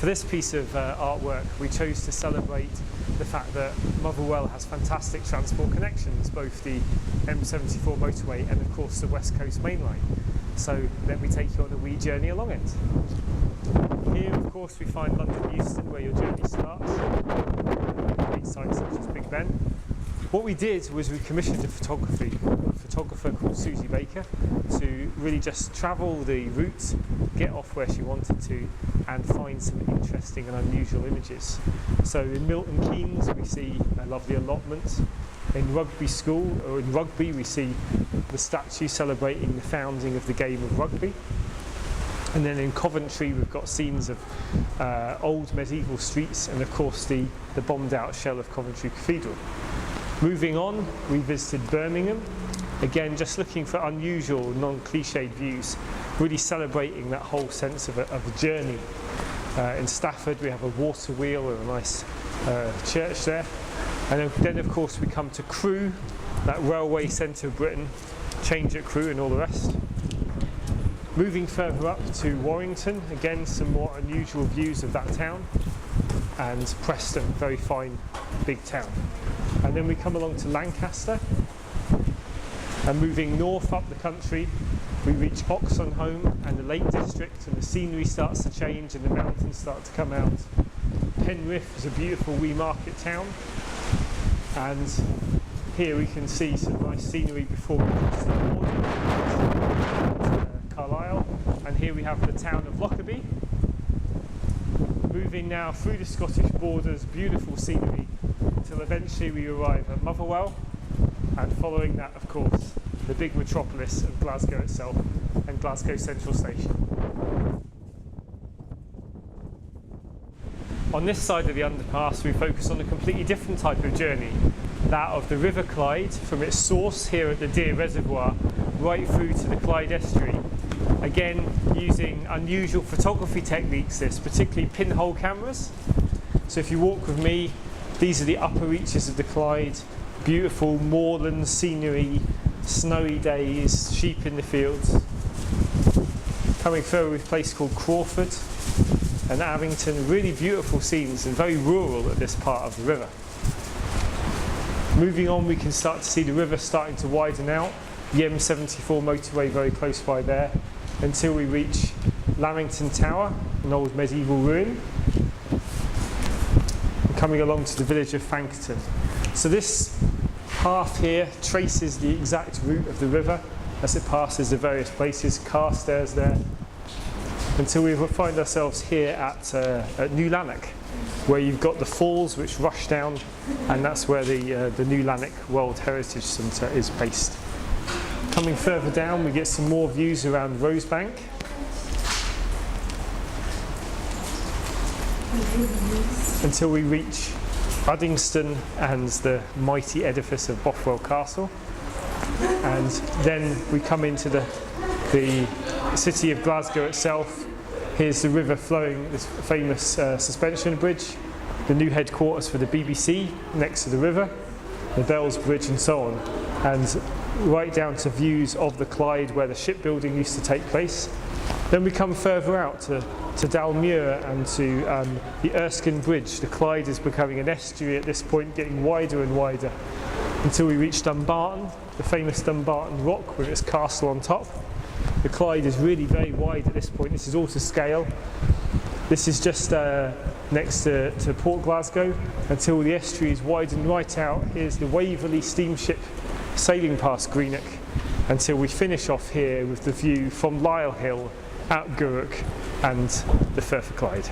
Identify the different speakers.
Speaker 1: For this piece of artwork, we chose to celebrate the fact that Motherwell has fantastic transport connections, both the M74 motorway and of course the West Coast Main Line. So let me take you on a wee journey along it. Here of course we find London Euston, where your journey starts. Great sites such as Big Ben. What we did was we commissioned a photographer called Susie Baker to really just travel the route, get off where she wanted to, and find some interesting and unusual images. So in Milton Keynes we see a lovely allotment. In Rugby School, or in Rugby, we see the statue celebrating the founding of the game of rugby. And then in Coventry we've got scenes of old medieval streets and of course the bombed out shell of Coventry Cathedral. Moving on, we visited Birmingham, again just looking for unusual, non-cliched views, really celebrating that whole sense of a journey. In Stafford we have a water wheel and a nice church there. And then of course we come to Crewe, that railway centre of Britain, change at Crewe and all the rest. Moving further up to Warrington, again some more unusual views of that town. And Preston, very fine big town. And then we come along to Lancaster, and moving north up the country we reach Oxenholme and the Lake District, and the scenery starts to change and the mountains start to come out. Penrith is a beautiful wee market town, and here we can see some nice scenery before we cross the border, Carlisle, and here we have the town of Lockerbie. Moving now through the Scottish borders, beautiful scenery, until eventually we arrive at Motherwell, and following that of course the big metropolis of Glasgow itself and Glasgow Central Station. On this side of the underpass we focus on a completely different type of journey, that of the River Clyde from its source here at the Deer Reservoir right through to the Clyde estuary. Again using unusual photography techniques, particularly pinhole cameras. So if you walk with me, these are the upper reaches of the Clyde, beautiful moorland scenery, snowy days, sheep in the fields. Coming further with a place called Crawford and Abington, really beautiful scenes and very rural at this part of the river. Moving on we can start to see the river starting to widen out, the M74 motorway very close by there, until we reach Lamington Tower, an old medieval ruin. Coming along to the village of Fankerton. So this path here traces the exact route of the river as it passes the various places, Carstairs there, until we find ourselves here at New Lanark, where you've got the falls which rush down, and that's where the New Lanark World Heritage Centre is based. Coming further down we get some more views around Rosebank. Until we reach Uddingston and the mighty edifice of Bothwell Castle, and then we come into the city of Glasgow itself. Here's the river flowing, this famous suspension bridge, the new headquarters for the BBC next to the river, the Bells Bridge and so on, and right down to views of the Clyde where the shipbuilding used to take place. Then we come further out to Dalmuir and to the Erskine Bridge. The Clyde is becoming an estuary at this point, getting wider and wider, until we reach Dumbarton, the famous Dumbarton Rock with its castle on top. The Clyde is really very wide at this point. This is all to scale. This is just next to Port Glasgow, until the estuary is widened right out. Here's the Waverley steamship sailing past Greenock, until we finish off here with the view from Lisle Hill, out Gourock and the Firth of Clyde.